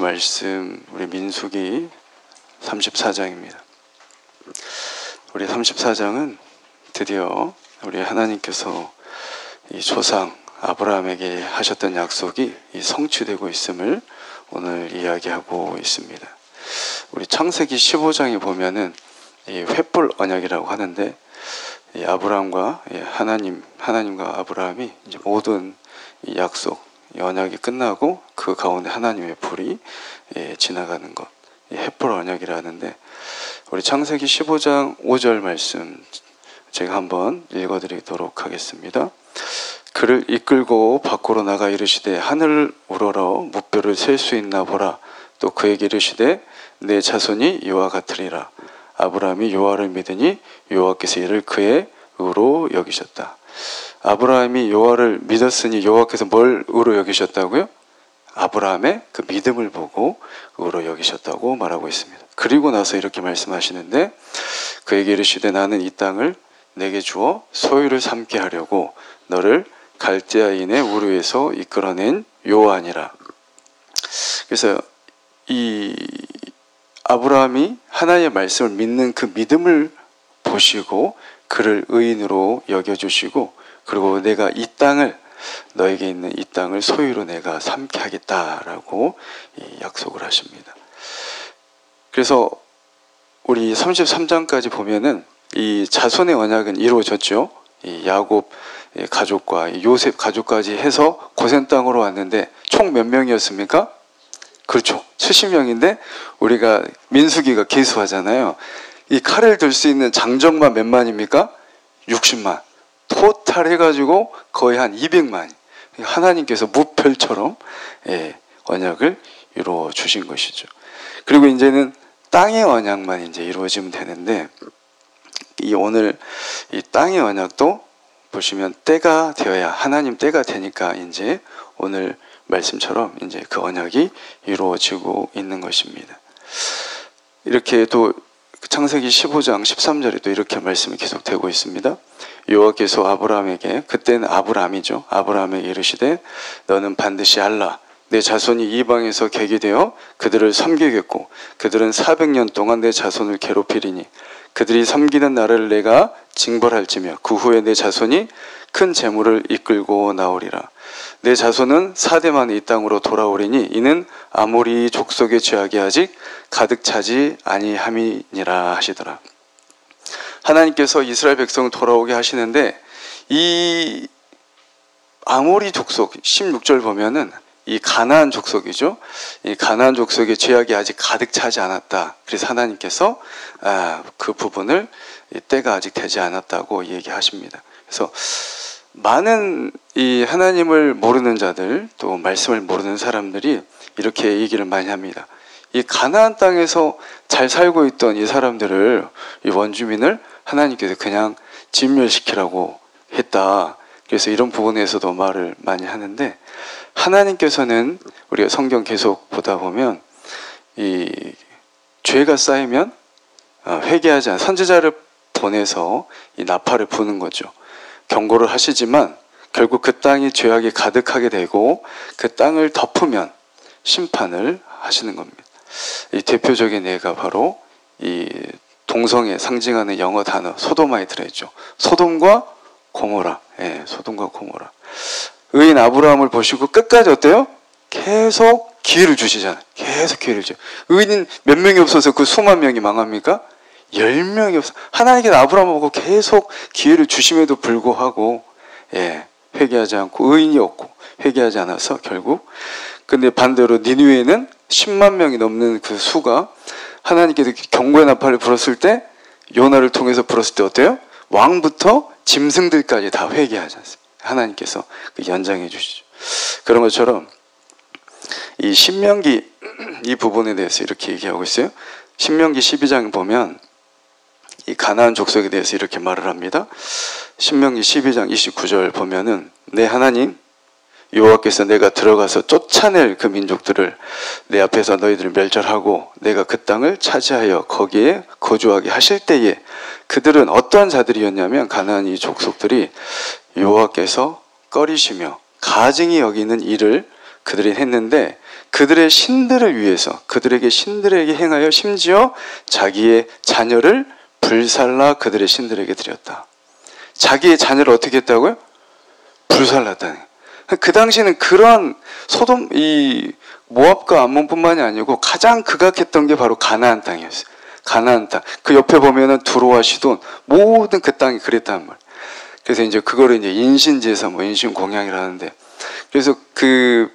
말씀 우리 민수기 34장입니다. 우리 34장은 드디어 우리 하나님께서 이 조상 아브라함에게 하셨던 약속이 성취되고 있음을 오늘 이야기하고 있습니다. 우리 창세기 15장에 보면은 이 횃불 언약이라고 하는데, 이 아브라함과 하나님과 아브라함이 이제 모든 이 약속, 이 언약이 끝나고 그 가운데 하나님의 불이 지나가는 것, 이 횃불 언약이라는데, 우리 창세기 15장 5절 말씀 제가 한번 읽어드리도록 하겠습니다. 그를 이끌고 밖으로 나가 이르시되 하늘을 우러러 무뼈를 셀 수 있나 보라. 또 그에게 이르시되 내 자손이 이와 같으리라. 아브라함이 여호와를 믿으니 여호와께서 이를 그의 의로 여기셨다. 아브라함이 여호와를 믿었으니 여호와께서 뭘 의로 여기셨다고요? 아브라함의 그 믿음을 보고 의로 여기셨다고 말하고 있습니다. 그리고 나서 이렇게 말씀하시는데, 그에게 이르시되 나는 이 땅을 내게 주어 소유를 삼게 하려고 너를 갈대아인의 우르에서 이끌어낸 여호와니라. 그래서 이 아브라함이 하나님의 말씀을 믿는 그 믿음을 보시고 그를 의인으로 여겨주시고, 그리고 내가 이 땅을, 너에게 있는 이 땅을 소유로 내가 삼게 하겠다라고 약속을 하십니다. 그래서 우리 33장까지 보면은 이 자손의 언약은 이루어졌죠. 이 야곱 가족과 요셉 가족까지 해서 고센 땅으로 왔는데 총 몇 명이었습니까? 그렇죠. 70명인데 우리가 민수기가 계수하잖아요. 이 칼을 들 수 있는 장정만 몇 만입니까? 60만. 토탈 해가지고 거의 한 200만. 하나님께서 무별처럼 언약을 이루어 주신 것이죠. 그리고 이제는 땅의 언약만 이제 이루어지면 되는데, 이 오늘 이 땅의 언약도 보시면 때가 되어야, 하나님 때가 되니까 이제 오늘 말씀처럼 이제 그 언약이 이루어지고 있는 것입니다. 이렇게 또 창세기 15장 13절에도 이렇게 말씀이 계속되고 있습니다. 여호와께서 아브라함에게, 그때는 아브라함이죠, 아브라함에게 이르시되 너는 반드시 알라. 내 자손이 이방에서 객이 되어 그들을 섬기겠고 그들은 400년 동안 내 자손을 괴롭히리니 그들이 섬기는 나라를 내가 징벌할지며 그 후에 내 자손이 큰 재물을 이끌고 나오리라. 내 자손은 4대 만에 이 땅으로 돌아오리니 이는 아모리 족속의 죄악이 아직 가득 차지 아니함이니라 하시더라. 하나님께서 이스라엘 백성을 돌아오게 하시는데, 이 아모리 족속 16절 보면은 이 가나안 족속이죠. 이 가나안 족속의 죄악이 아직 가득 차지 않았다. 그래서 하나님께서 그 부분을 때가 아직 되지 않았다고 얘기하십니다. 그래서 많은 이 하나님을 모르는 자들, 또 말씀을 모르는 사람들이 이렇게 얘기를 많이 합니다. 이 가나안 땅에서 잘 살고 있던 이 사람들을, 이 원주민을 하나님께서 그냥 진멸시키라고 했다. 그래서 이런 부분에서도 말을 많이 하는데, 하나님께서는 우리가 성경 계속 보다 보면 이 죄가 쌓이면 회개하지 않은 선지자를 보내서 이 나팔을 부는 거죠. 경고를 하시지만 결국 그 땅이 죄악이 가득하게 되고 그 땅을 덮으면 심판을 하시는 겁니다. 이 대표적인 예가 바로 이 동성애 상징하는 영어 단어 소돔에 들어있죠. 소돔과 고모라. 소돔과 고모라. 의인 아브라함을 보시고 끝까지 어때요? 계속 기회를 주시잖아요. 계속 기회를 줘요. 의인 몇 명이 없어서 그 수만 명이 망합니까? 10명이 없어. 하나님께서 아브라함을 보고 계속 기회를 주심에도 불구하고 회개하지 않고, 의인이 없고 회개하지 않아서 결국, 근데 반대로 니느웨는 10만 명이 넘는 그 수가 하나님께서 경고의 나팔을 불었을 때, 요나를 통해서 불었을 때 어때요? 왕부터 짐승들까지 다 회개하지 않습니다. 하나님께서 그 연장해 주시죠. 그런 것처럼 이 신명기 이 부분에 대해서 이렇게 얘기하고 있어요. 신명기 12장 보면 이 가나안 족속에 대해서 이렇게 말을 합니다. 신명기 12장 29절 보면은 내 하나님 여호와께서 내가 들어가서 쫓아낼 그 민족들을 내 앞에서 너희들을 멸절하고 내가 그 땅을 차지하여 거기에 거주하게 하실 때에 그들은 어떠한 자들이었냐면, 가나안 이 족속들이 여호와께서 꺼리시며 가증히 여기는 일을 그들이 했는데 그들의 신들을 위해서, 그들에게 신들에게 행하여 심지어 자기의 자녀를 불살라 그들의 신들에게 드렸다. 자기의 자녀를 어떻게 했다고요? 불살랐다는. 그 당시에는 그런 소돔, 이 모압과 암몬뿐만이 아니고 가장 극악했던 게 바로 가나안 땅이었어요. 가나안 땅. 그 옆에 보면은 두로와 시돈, 모든 그 땅이 그랬단 말이에요. 그래서 이제 그거를 이제 인신제사, 뭐 인신공양이라는데, 그래서 그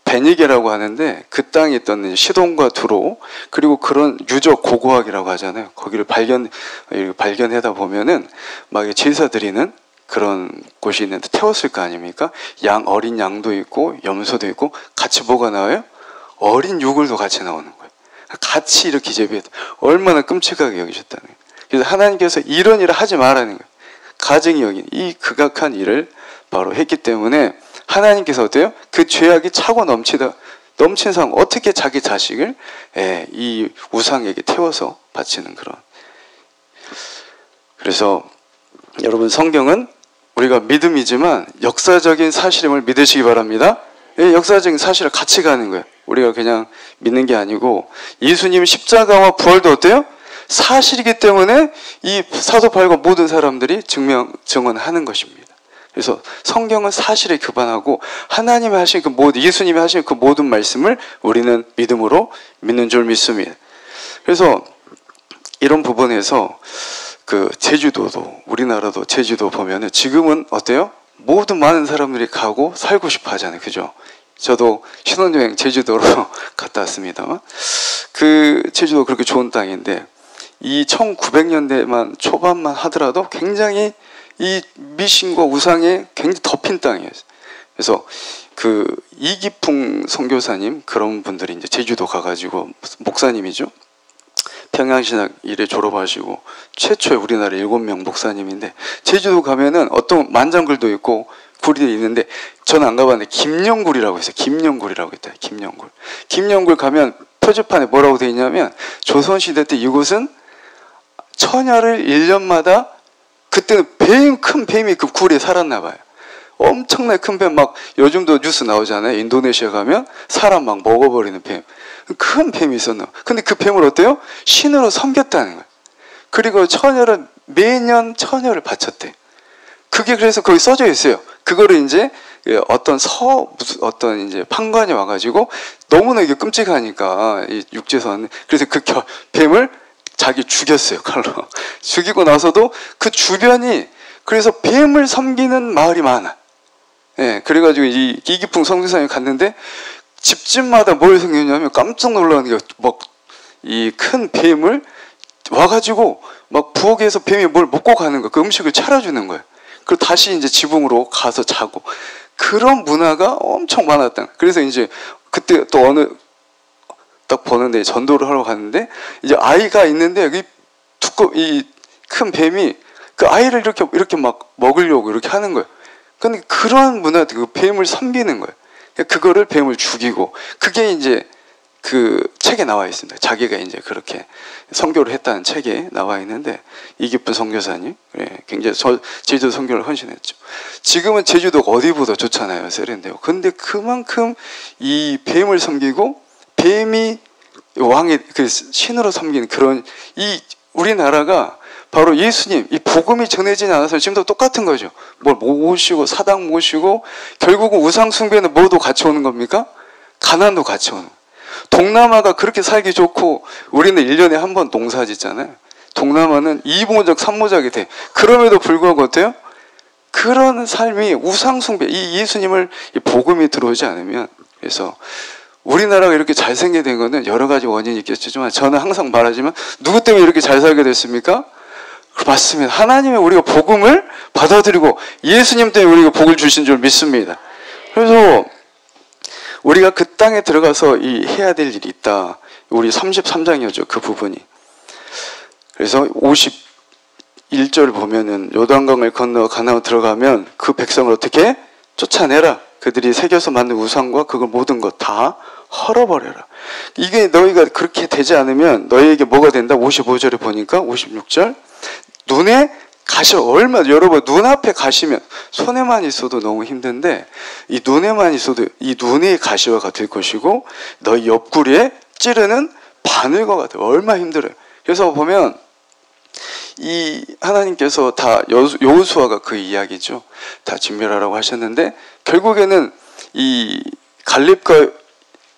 베니게라고 하는데 그 땅에 있던 시돈과 두로, 그리고 그런 유적 고고학이라고 하잖아요. 거기를 발견하다 보면은 막 제사 드리는 그런 곳이 있는데 태웠을 거 아닙니까? 어린 양도 있고 염소도 있고, 같이 뭐가 나와요? 어린 유골도 같이 나오는 거예요. 같이 이렇게 재배했다. 얼마나 끔찍하게 여기셨다는 거예요. 그래서 하나님께서 이런 일을 하지 말라는 거예요. 가정이 여긴 이 극악한 일을 바로 했기 때문에 하나님께서 어때요? 그 죄악이 차고 넘친 상황, 어떻게 자기 자식을 이 우상에게 태워서 바치는 그런. 그래서 여러분, 성경은 우리가 믿음이지만 역사적인 사실임을 믿으시기 바랍니다. 역사적인 사실을 같이 가는 거예요. 우리가 그냥 믿는 게 아니고, 예수님 십자가와 부활도 어때요? 사실이기 때문에 이 사도 바울과 모든 사람들이 증언하는 것입니다. 그래서 성경은 사실에 기반하고 하나님이 하신 그 모든, 예수님이 하신 그 모든 말씀을 우리는 믿음으로 믿는 줄 믿습니다. 그래서 이런 부분에서 그 제주도도, 우리나라도 제주도 보면은 지금은 어때요? 모든 많은 사람들이 가고 살고 싶어 하잖아요. 그죠? 저도 신혼여행 제주도로 갔다 왔습니다만, 그 제주도 그렇게 좋은 땅인데, 이 1900년대만 초반만 하더라도 굉장히 이 미신과 우상에 굉장히 덮인 땅이에요. 그래서 그 이기풍 선교사님, 그런 분들이 이제 제주도 가가지고, 목사님이죠. 평양신학 일에 졸업하시고 최초의 우리나라 7명 목사님인데, 제주도 가면은 어떤 만장굴도 있고 굴이 있는데, 저는 안 가봤는데 김영굴이라고 있어요. 김영굴이라고 있다. 김영굴. 김영굴 가면 표지판에 뭐라고 되어 있냐면, 조선시대 때 이곳은 처녀를 1년마다, 그때는 큰 뱀이 그 굴에 살았나 봐요. 엄청나게 큰 뱀, 막 요즘도 뉴스 나오잖아요. 인도네시아 가면 사람 막 먹어버리는 뱀. 큰 뱀이 있었나. 근데 그 뱀을 어때요? 신으로 섬겼다는 거예요. 그리고 처녀를, 매년 처녀를 바쳤대. 그게 그래서 거기 써져 있어요. 그거를 이제 어떤 이제 판관이 와가지고, 너무나 이게 끔찍하니까, 이 육지선. 그래서 그 뱀을 자기 죽였어요, 칼로. 죽이고 나서도 그 주변이, 그래서 뱀을 섬기는 마을이 많아. 그래가지고 이 이기풍 선교사님이 갔는데, 집집마다 뭘 섬기냐면 깜짝 놀라는 게, 막 이 큰 뱀을 와가지고 막 부엌에서 뱀이 뭘 먹고 가는 거야. 그 음식을 차려주는 거예요. 그리고 다시 이제 지붕으로 가서 자고. 그런 문화가 엄청 많았다. 그래서 이제 그때 또 딱 보는데, 전도를 하러 갔는데, 이제 아이가 있는데, 이 큰 뱀이 그 아이를 이렇게 막 먹으려고 이렇게 하는 거예요. 근데 그런 문화, 그 뱀을 섬기는 거예요. 그거를 뱀을 죽이고, 그게 이제 그 책에 나와 있습니다. 자기가 이제 그렇게 선교를 했다는 책에 나와 있는데, 이기쁜 선교사님, 굉장히 제주도 선교를 헌신했죠. 지금은 제주도가 어디보다 좋잖아요, 세련되고. 근데 그만큼 이 뱀을 섬기고, 뱀이 왕의 그 신으로 섬기는 그런, 이 우리나라가 바로 예수님, 이 복음이 전해지지 않아서 지금도 똑같은 거죠. 뭘 모시고, 사당 모시고, 결국은 우상 숭배는 뭐도 같이 오는 겁니까? 가난도 같이 오는 거예요. 동남아가 그렇게 살기 좋고, 우리는 1년에 한 번 농사 짓잖아요. 동남아는 2모작, 3모작이 돼. 그럼에도 불구하고 어때요? 그런 삶이 우상 숭배, 이 예수님을, 이 복음이 들어오지 않으면. 그래서 우리나라가 이렇게 잘 살게 된 거는 여러 가지 원인이 있겠지만, 저는 항상 말하지만, 누구 때문에 이렇게 잘 살게 됐습니까? 맞습니다. 하나님의 우리가 복음을 받아들이고 예수님 때문에 우리가 복을 주신 줄 믿습니다. 그래서 우리가 그 땅에 들어가서 해야 될 일이 있다. 우리 33장이었죠. 그 부분이. 그래서 51절 보면은, 요단강을 건너 가나안 들어가면 그 백성을 어떻게 쫓아내라. 그들이 새겨서 만든 우상과 그걸 모든 것 다 헐어버려라. 이게 너희가 그렇게 되지 않으면 너희에게 뭐가 된다? 55절에 보니까, 56절, 눈에 얼마, 여러분, 눈앞에 가시면, 손에만 있어도 너무 힘든데, 이 눈에만 있어도 이 눈의 가시와 같을 것이고, 너희 옆구리에 찌르는 바늘과 같아요. 얼마나 힘들어요. 그래서 보면, 이 하나님께서 다 여호수아가 그 이야기죠. 다 진멸하라고 하셨는데, 결국에는 이 갈렙과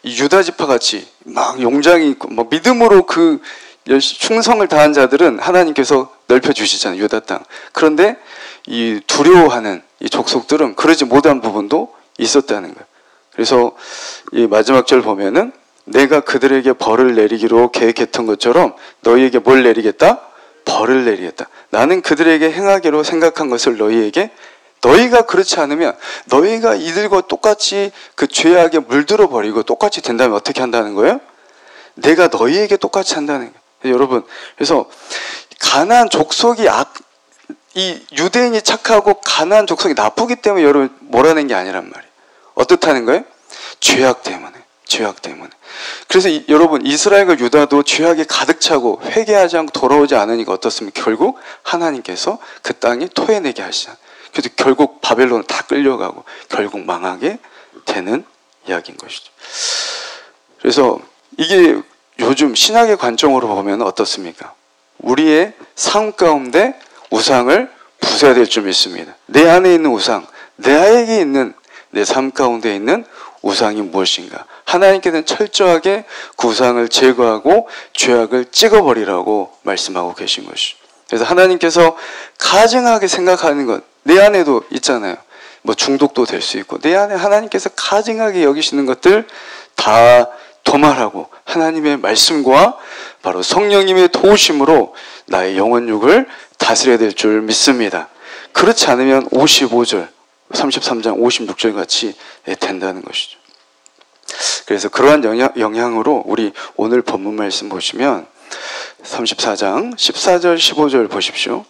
유다 지파 같이 막 용장이 있고, 뭐 믿음으로 그 충성을 다한 자들은 하나님께서 넓혀주시잖아요. 유다 땅. 그런데 이 두려워하는 이 족속들은 그러지 못한 부분도 있었다는 거예요. 그래서 이 마지막 절 보면은 내가 그들에게 벌을 내리기로 계획했던 것처럼 너희에게 뭘 내리겠다? 벌을 내리겠다. 나는 그들에게 행하기로 생각한 것을 너희가 그렇지 않으면 너희가 이들과 똑같이 그 죄악에 물들어 버리고 똑같이 된다면 어떻게 한다는 거예요? 내가 너희에게 똑같이 한다는 거예요. 여러분, 그래서 가나안 족속이 이 유대인이 착하고 가나안 족속이 나쁘기 때문에 여러분 몰아낸 게 아니란 말이에요. 어떻다는 거예요? 죄악 때문에. 그래서 여러분 이스라엘과 유다도 죄악이 가득 차고 회개하지 않고 돌아오지 않으니까 어떻습니까? 결국 하나님께서 그 땅이 토해내게 하시잖아요. 그래서 결국 바벨론을 다 끌려가고 결국 망하게 되는 이야기인 것이죠. 그래서 이게 요즘 신학의 관점으로 보면 어떻습니까? 우리의 삶 가운데 우상을 부숴야 될 줄 믿습니다. 내 안에 있는 우상, 내에게 있는 내 삶 가운데 있는 우상이 무엇인가? 하나님께서는 철저하게 그 우상을 제거하고 죄악을 찍어버리라고 말씀하고 계신 것이죠. 그래서 하나님께서 가증하게 생각하는 것, 내 안에도 있잖아요. 뭐 중독도 될 수 있고, 내 안에 하나님께서 가증하게 여기시는 것들 다 도말하고 하나님의 말씀과 바로 성령님의 도우심으로 나의 영혼육을 다스려야 될 줄 믿습니다. 그렇지 않으면 55절, 33장 56절 같이 된다는 것이죠. 그래서 그러한 영향으로 우리 오늘 본문 말씀 보시면 34장 14절 15절 보십시오.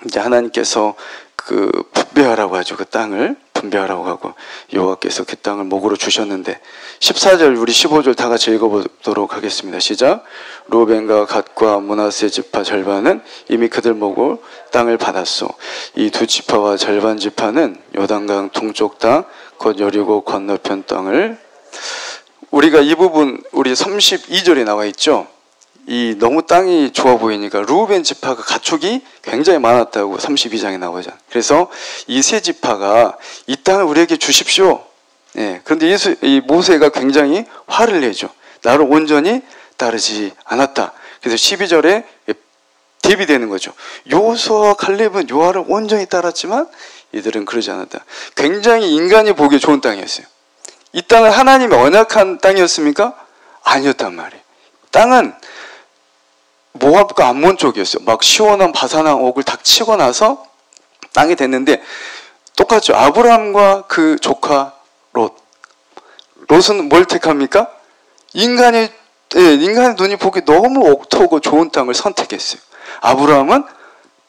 이제 하나님께서 그 분배하라고 하죠. 그 땅을 분배하라고 하고 여호와께서 그 땅을 목으로 주셨는데 14절 우리 15절 다 같이 읽어보도록 하겠습니다. 시작. 루벤과 갓과 므낫세 지파 절반은 이미 그들 목으로 땅을 받았소. 이 두 지파와 절반 지파는 요단강 동쪽 땅 곧 여리고 건너편 땅을 우리가 이 부분 우리 32절에 나와 있죠. 이 너무 땅이 좋아 보이니까 루벤 지파가 가축이 굉장히 많았다고 32장에 나오잖아요. 그래서 이 세 지파가 이 땅을 우리에게 주십시오. 그런데 이 모세가 굉장히 화를 내죠. 나를 온전히 따르지 않았다. 그래서 12절에 대비되는 거죠. 여호수아와 갈렙은 여호와를 온전히 따랐지만 이들은 그러지 않았다. 굉장히 인간이 보기에 좋은 땅이었어요. 이 땅은 하나님의 언약한 땅이었습니까? 아니었단 말이에요. 땅은 모압과 암몬 쪽이었어요. 막 시원한 바산한 옥을 다 치고 나서 땅이 됐는데 똑같죠. 아브라함과 그 조카 롯. 롯은 뭘 택합니까? 인간의 눈이 보기 너무 옥토고 좋은 땅을 선택했어요. 아브라함은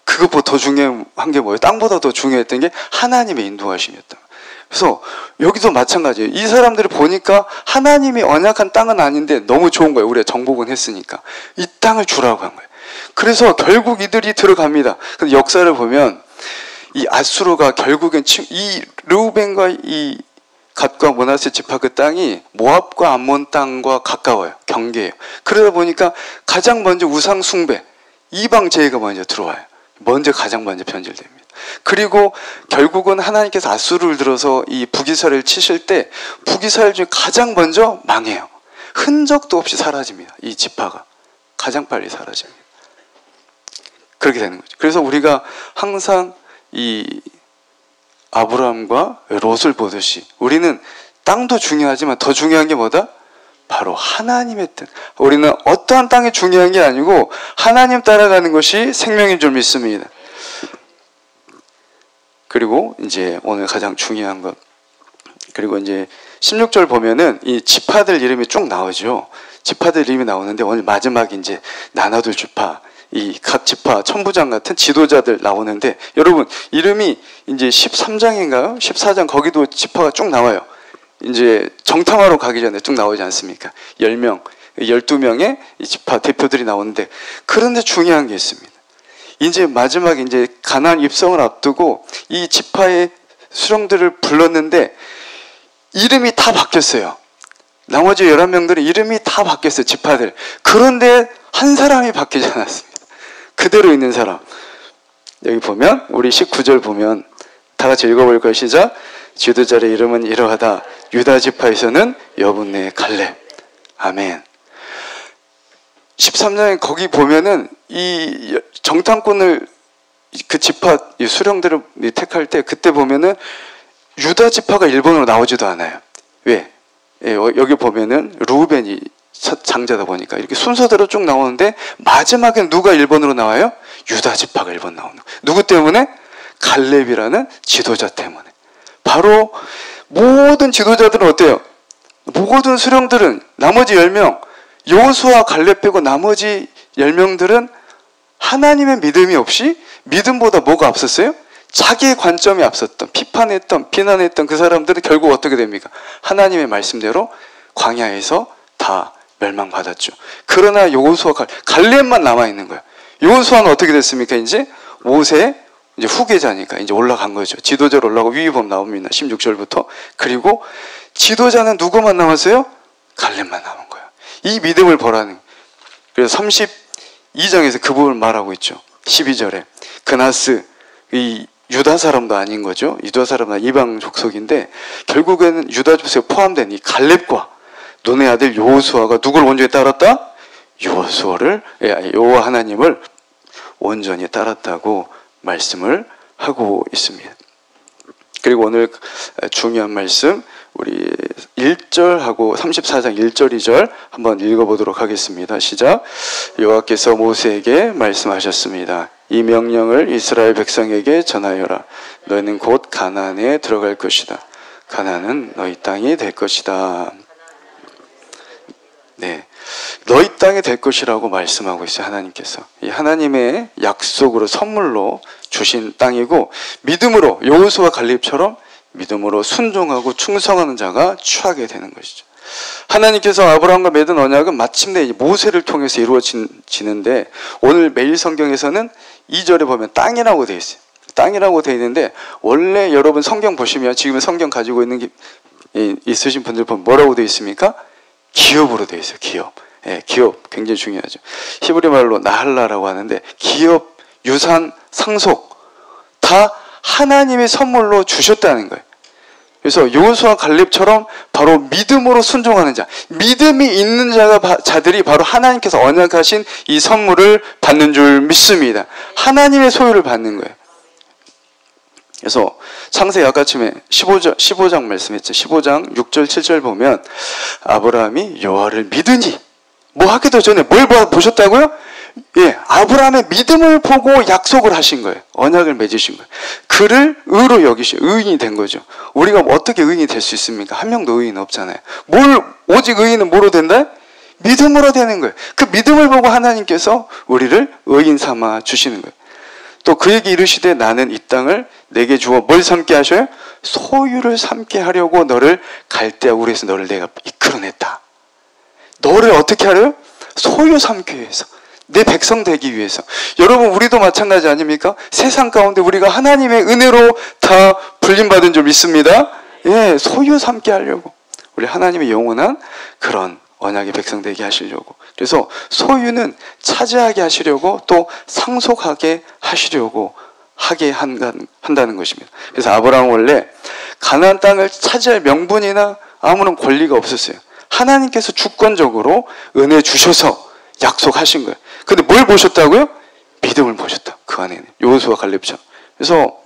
그것보다 더 중요한 게 뭐예요? 땅보다 더 중요했던 게 하나님의 인도하심이었다. 그래서 여기도 마찬가지예요. 이 사람들이 보니까 하나님이 언약한 땅은 아닌데 너무 좋은 거예요. 우리가 정복은 했으니까. 이 땅을 주라고 한 거예요. 그래서 결국 이들이 들어갑니다. 근데 역사를 보면 이 아수르가 결국엔 이 르우벤과 이 갓과 므낫세 지파 그 땅이 모압과 암몬 땅과 가까워요. 경계예요. 그러다 보니까 가장 먼저 우상 숭배, 이방 제의가 먼저 들어와요. 가장 먼저 변질됩니다. 그리고 결국은 하나님께서 아수르를 들어서 이 북이스라엘을 치실 때 북이스라엘 중에 가장 먼저 망해요. 흔적도 없이 사라집니다. 이 지파가 가장 빨리 사라집니다. 그렇게 되는 거죠. 그래서 우리가 항상 이 아브라함과 롯을 보듯이 우리는 땅도 중요하지만 더 중요한 게 뭐다? 바로 하나님의 뜻. 우리는 어떠한 땅이 중요한 게 아니고 하나님 따라가는 것이 생명인 줄 믿습니다. 그리고 이제 오늘 가장 중요한 것. 그리고 이제 16절 보면은 이 지파들 이름이 쭉 나오죠. 지파들 이름이 나오는데 오늘 마지막 이제 나눠둘 지파, 이 각 지파 천부장 같은 지도자들 나오는데 여러분 이름이 이제 13장인가요? 14장 거기도 지파가 쭉 나와요. 이제 정탐하러 가기 전에 쭉 나오지 않습니까? 10명, 12명의 이 지파 대표들이 나오는데 그런데 중요한 게 있습니다. 이제 마지막에 이제 가나안 입성을 앞두고 이 지파의 수령들을 불렀는데 이름이 다 바뀌었어요. 나머지 11명들의 이름이 다 바뀌었어요. 지파들. 그런데 한 사람이 바뀌지 않았습니다. 그대로 있는 사람. 여기 보면 우리 19절 보면 다 같이 읽어볼 거예요. 시작. 지도자의 이름은 이러하다. 유다 지파에서는 여분네 갈렙. 아멘. 13장에 거기 보면은 이 정탐꾼을 그 지파 수령들을 택할 때 그때 보면은 유다 지파가 1번으로 나오지도 않아요. 왜? 예, 여기 보면은 루벤이 장자다 보니까 이렇게 순서대로 쭉 나오는데 마지막엔 누가 1번으로 나와요? 유다 지파가 1번 나오는 거예요. 누구 때문에? 갈렙이라는 지도자 때문에. 바로 모든 지도자들은 어때요? 모든 수령들은 나머지 10명 여호수아 갈렙 빼고 나머지 10명들은 하나님의 믿음이 없이 믿음보다 뭐가 앞섰어요? 자기의 관점이 앞섰던 비판했던 비난했던 그 사람들은 결국 어떻게 됩니까? 하나님의 말씀대로 광야에서 다 멸망받았죠. 그러나 여호수아 갈렙만 남아있는 거예요. 여호수아는 어떻게 됐습니까? 이제 모세 이제 후계자니까 이제 올라간 거죠. 지도자로 올라가고 위에 보면 나옵니다. 16절부터. 그리고 지도자는 누구만 남았어요? 갈렙만 남은 거예요. 이 믿음을 보라는. 그래서 32장에서 그 부분을 말하고 있죠. 12절에 그나스 이 유다 사람도 아닌 거죠. 유다 사람은 이방 족속인데 결국에는 유다 족속에 포함된 이 갈렙과 눈의 아들 여호수아가 누굴 온전히 따랐다? 여호와 하나님을 온전히 따랐다고 말씀을 하고 있습니다. 그리고 오늘 중요한 말씀 우리 1절하고 34장 1절 2절 한번 읽어보도록 하겠습니다. 시작. 여호와께서 모세에게 말씀하셨습니다. 이 명령을 이스라엘 백성에게 전하여라. 너희는 곧 가나안에 들어갈 것이다. 가나안은 너희 땅이 될 것이다. 네, 너희 땅이 될 것이라고 말씀하고 있어요. 하나님께서. 이 하나님의 약속으로 선물로 주신 땅이고 믿음으로 여호수아 갈렙처럼 믿음으로 순종하고 충성하는 자가 취하게 되는 것이죠. 하나님께서 아브라함과 맺은 언약은 마침내 모세를 통해서 이루어지는데 오늘 매일 성경에서는 2절에 보면 땅이라고 되어 있어요. 땅이라고 되어 있는데 원래 여러분 성경 보시면 지금 성경 가지고 있는 있으신 분들 보면 뭐라고 되어 있습니까? 기업으로 되어 있어요. 기업. 예, 기업 굉장히 중요하죠. 히브리 말로 나할라라고 하는데 기업, 유산, 상속 다 하나님의 선물로 주셨다는 거예요. 그래서 여호수아 갈렙처럼 바로 믿음으로 순종하는 자, 믿음이 있는 자들이 바로 하나님께서 언약하신 이 선물을 받는 줄 믿습니다. 하나님의 소유를 받는 거예요. 그래서 창세기 아까쯤에 15장 말씀했죠. 15장 6절 7절 보면 아브라함이 여호와를 믿으니 뭐 하기도 전에 뭘 보셨다고요? 예, 아브라함의 믿음을 보고 약속을 하신 거예요. 언약을 맺으신 거예요. 그를 의로 여기시 의인이 된 거죠. 우리가 어떻게 의인이 될 수 있습니까? 한 명도 의인 없잖아요. 오직 의인은 뭐로 된다? 믿음으로 되는 거예요. 그 믿음을 보고 하나님께서 우리를 의인 삼아 주시는 거예요. 또 그에게 이르시되 나는 이 땅을 내게 주어 뭘 삼게 하셔요? 소유를 삼게 하려고 너를 갈대아 우르에서 너를 내가 이끌어냈다. 너를 어떻게 하려요? 소유 삼기 위해서. 내 백성 되기 위해서. 여러분 우리도 마찬가지 아닙니까? 세상 가운데 우리가 하나님의 은혜로 다 불림받은 줄 믿습니다. 예, 소유 삼게 하려고. 우리 하나님의 영원한 그런 언약의 백성 되게 하시려고. 그래서 소유는 차지하게 하시려고 또 상속하게 하시려고 한다는 것입니다. 그래서 아브라함은 원래 가나안 땅을 차지할 명분이나 아무런 권리가 없었어요. 하나님께서 주권적으로 은혜 주셔서 약속하신 거예요. 근데 뭘 보셨다고요? 믿음을 보셨다. 그 안에는 여호수아 갈렙처럼. 그래서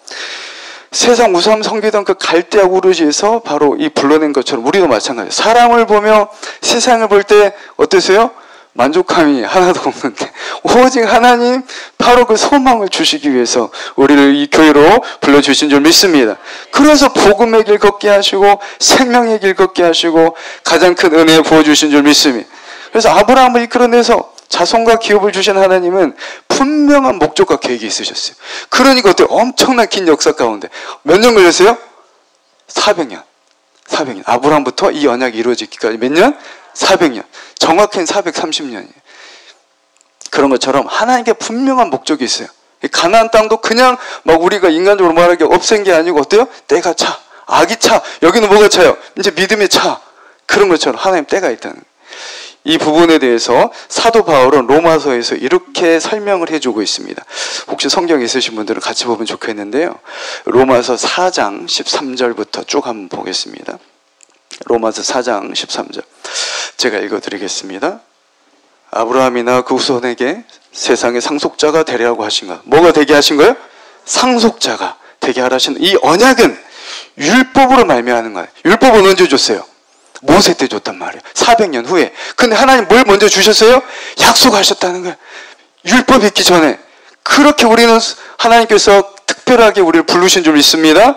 세상 우상 섬기던 그 갈대아 우르지에서 바로 이 불러낸 것처럼 우리도 마찬가지예요. 사람을 보며 세상을 볼 때 어떠세요? 만족감이 하나도 없는데 오직 하나님 바로 그 소망을 주시기 위해서 우리를 이 교회로 불러주신 줄 믿습니다. 그래서 복음의 길 걷게 하시고 생명의 길 걷게 하시고 가장 큰 은혜 부어주신 줄 믿습니다. 그래서 아브라함을 이끌어내서 자손과 기업을 주신 하나님은 분명한 목적과 계획이 있으셨어요. 그러니까 어때요? 엄청난 긴 역사 가운데 몇 년 걸렸어요? 400년. 아브라함부터 이 언약이 이루어지기까지 몇 년? 400년. 정확히는 430년이에요. 그런 것처럼 하나님께 분명한 목적이 있어요. 이 가나안 땅도 그냥 막 우리가 인간적으로 말하기 없앤 게 아니고 어때요? 때가 차, 악이 차. 여기는 뭐가 차요? 이제 믿음이 차. 그런 것처럼 하나님 때가 있다는 거예요. 이 부분에 대해서 사도 바울은 로마서에서 이렇게 설명을 해주고 있습니다. 혹시 성경 있으신 분들은 같이 보면 좋겠는데요. 로마서 4장 13절부터 쭉 한번 보겠습니다. 로마서 4장 13절 제가 읽어드리겠습니다. 아브라함이나 그 후손에게 세상의 상속자가 되려고 하신 것. 뭐가 되게 하신 거예요? 상속자가 되게 하라신 이 언약은 율법으로 말미암는 거예요. 율법은 언제 줬어요? 모세 때 줬단 말이에요. 400년 후에. 근데 하나님 뭘 먼저 주셨어요? 약속하셨다는 거예요. 율법이 있기 전에. 그렇게 우리는 하나님께서 특별하게 우리를 부르신 줄 믿습니다.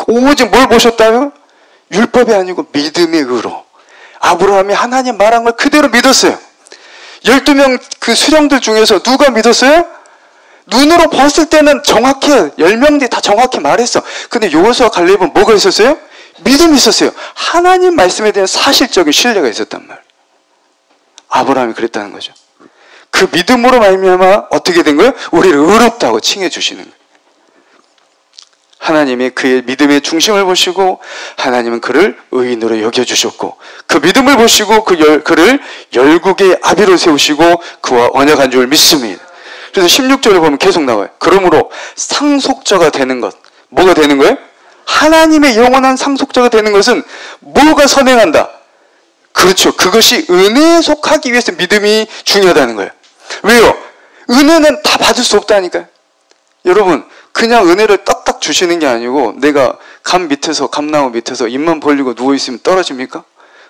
오직 뭘 보셨다고요? 율법이 아니고 믿음의 의로. 아브라함이 하나님 말한 걸 그대로 믿었어요. 12명 그 수령들 중에서 누가 믿었어요? 눈으로 봤을 때는 정확히 10명들이 다 정확히 말했어. 근데 여호수아 갈렙은 뭐가 있었어요? 믿음이 있었어요. 하나님 말씀에 대한 사실적인 신뢰가 있었단 말이에요. 아브라함이 그랬다는 거죠. 그 믿음으로 말미암아 어떻게 된 거예요? 우리를 의롭다고 칭해 주시는 거예요. 하나님이 그의 믿음의 중심을 보시고 하나님은 그를 의인으로 여겨주셨고 그 믿음을 보시고 그를 열국의 아비로 세우시고 그와 언약한 줄 믿습니다. 그래서 16절을 보면 계속 나와요. 그러므로 상속자가 되는 것. 뭐가 되는 거예요? 하나님의 영원한 상속자가 되는 것은 뭐가 선행한다? 그렇죠. 그것이 은혜에 속하기 위해서 믿음이 중요하다는 거예요. 왜요? 은혜는 다 받을 수 없다니까요. 여러분 그냥 은혜를 딱딱 주시는 게 아니고 내가 감나무 밑에서 입만 벌리고 누워있으면 떨어집니까?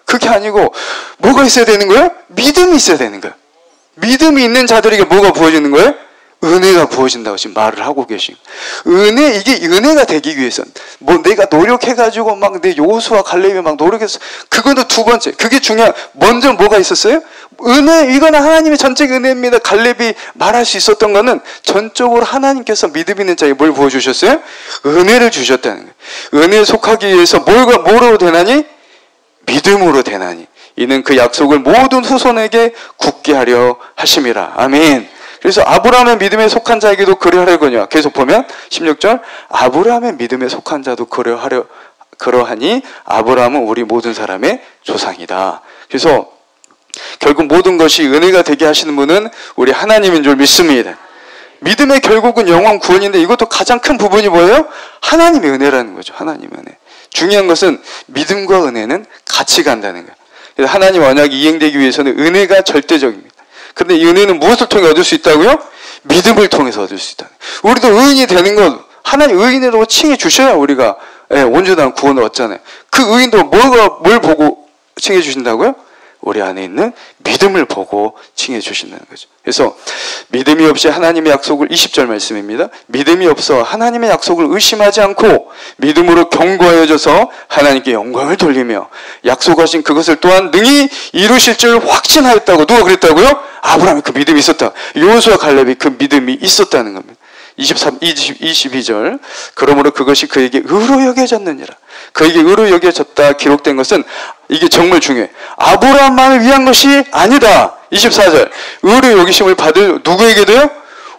그게 아니고 뭐가 있어야 되는 거예요? 믿음이 있어야 되는 거예요. 믿음이 있는 자들에게 뭐가 부어지는 거예요? 은혜가 부어진다고 지금 말을 하고 계신 거예요. 이게 은혜가 되기 위해서는 뭐 내가 노력해가지고 막 내 여호수아 갈렙이 막 노력해서 그거는 두 번째. 그게 중요한 먼저 뭐가 있었어요? 은혜. 이거는 하나님의 전적 은혜입니다. 갈렙이 말할 수 있었던 거는 전적으로 하나님께서 믿음 있는 자에게 뭘 부어주셨어요? 은혜를 주셨다는 거예요. 은혜에 속하기 위해서 뭐로 되나니? 믿음으로 되나니 이는 그 약속을 모든 후손에게 굳게 하려 하심이라. 아멘. 그래서 아브라함의 믿음에 속한 자에게도 그러하려거니와 계속 보면 16절 아브라함의 믿음에 속한 자도 그러하니 아브라함은 우리 모든 사람의 조상이다. 그래서 결국 모든 것이 은혜가 되게 하시는 분은 우리 하나님인 줄 믿습니다. 믿음의 결국은 영원 구원인데 이것도 가장 큰 부분이 뭐예요? 하나님의 은혜라는 거죠. 하나님의 은혜. 중요한 것은 믿음과 은혜는 같이 간다는 거예요. 그래서 하나님 언약이 이행되기 위해서는 은혜가 절대적입니다. 그런데 이 은혜는 무엇을 통해 얻을 수 있다고요? 믿음을 통해서 얻을 수 있다. 우리도 의인이 되는 것, 하나님 의인으로 칭해 주셔야 우리가 온전한 구원을 얻잖아요. 그 의인도 뭘 보고 칭해 주신다고요? 우리 안에 있는 믿음을 보고 칭해 주신다는 거죠. 그래서 믿음이 없이 하나님의 약속을 20절 말씀입니다. 믿음이 없어 하나님의 약속을 의심하지 않고 믿음으로 견고하여져서 하나님께 영광을 돌리며 약속하신 그것을 또한 능히 이루실 줄 확신하였다고. 누가 그랬다고요? 아브라함이 그 믿음이 있었다. 여호수아 갈렙이 그 믿음이 있었다는 겁니다. 22절 그러므로 그것이 그에게 의로 여겨졌느니라. 그에게 의로 여겨졌다 기록된 것은 이게 정말 중요해. 아브라함만을 위한 것이 아니다. 24절 의로 여기심을 받을 누구에게도요?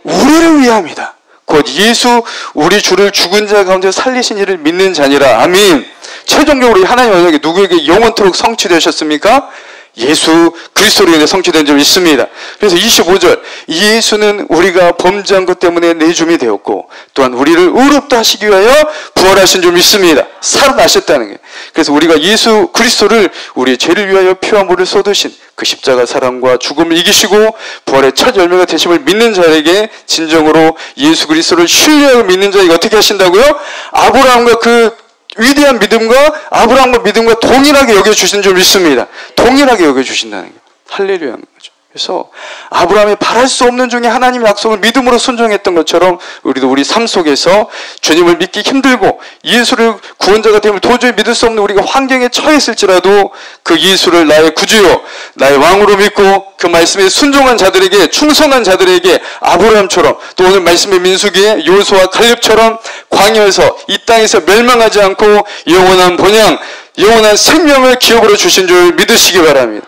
우리를 위함이다. 곧 예수 우리 주를 죽은 자 가운데 살리신 이를 믿는 자니라. 아멘. 최종적으로 하나님 언약이 누구에게 영원토록 성취되셨습니까? 예수 그리스도로 인해 성취된 줄 믿습니다. 그래서 25절 예수는 우리가 범죄한 것 때문에 내줌이 되었고 또한 우리를 의롭다 하시기 위하여 부활하신 줄 믿습니다. 살아나셨다는 거예요. 그래서 우리가 예수 그리스도를 우리의 죄를 위하여 피와 물을 쏟으신 그 십자가 사랑과 죽음을 이기시고 부활의 첫 열매가 되심을 믿는 자에게 진정으로 예수 그리스도를 신뢰하고 믿는 자에게 어떻게 하신다고요? 아브라함과 그 위대한 믿음과 아브라함과 믿음과 동일하게 여겨주신 줄 믿습니다. 동일하게 여겨주신다는 거예요. 할렐루야는 거죠. 그래서 아브라함이 바랄 수 없는 중에 하나님의 약속을 믿음으로 순종했던 것처럼 우리도 우리 삶 속에서 주님을 믿기 힘들고 예수를 구원자가 됨을 도저히 믿을 수 없는 우리가 환경에 처했을지라도 그 예수를 나의 구주요 나의 왕으로 믿고 그 말씀에 순종한 자들에게 충성한 자들에게 아브라함처럼 또 오늘 말씀의 민수기에 여호수아 갈렙처럼 광야에서 이 땅에서 멸망하지 않고 영원한 번영 영원한 생명을 기업으로 주신 줄 믿으시기 바랍니다.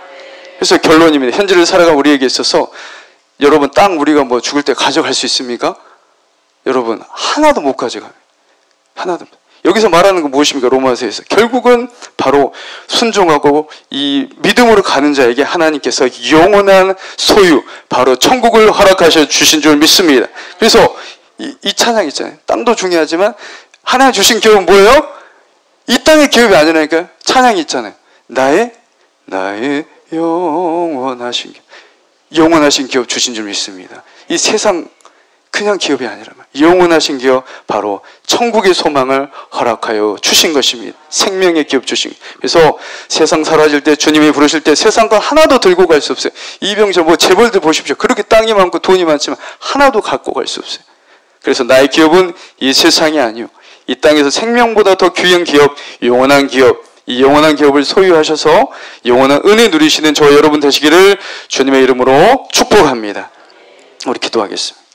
그래서 결론입니다. 현재를 살아간 우리에게 있어서 여러분 땅 우리가 뭐 죽을 때 가져갈 수 있습니까? 여러분 하나도 못 가져가요. 하나도. 여기서 말하는 건 무엇입니까? 로마서에서 결국은 바로 순종하고 이 믿음으로 가는 자에게 하나님께서 영원한 소유, 바로 천국을 허락하셔 주신 줄 믿습니다. 그래서 이 찬양 있잖아요. 땅도 중요하지만 하나님 주신 기업은 뭐예요? 이 땅의 기업이 아니라니까요. 찬양이 있잖아요. 나의 영원하신 기업. 영원하신 기업 주신 줄 믿습니다. 이 세상 그냥 기업이 아니라 영원하신 기업, 바로 천국의 소망을 허락하여 주신 것입니다. 생명의 기업 주신. 그래서 세상 사라질 때, 주님이 부르실 때 세상 거 하나도 들고 갈 수 없어요. 이병철 재벌들 보십시오. 그렇게 땅이 많고 돈이 많지만 하나도 갖고 갈 수 없어요. 그래서 나의 기업은 이 세상이 아니요, 이 땅에서 생명보다 더 귀한 기업, 영원한 기업, 이 영원한 기업을 소유하셔서 영원한 은혜 누리시는 저와 여러분 되시기를 주님의 이름으로 축복합니다. 우리 기도하겠습니다.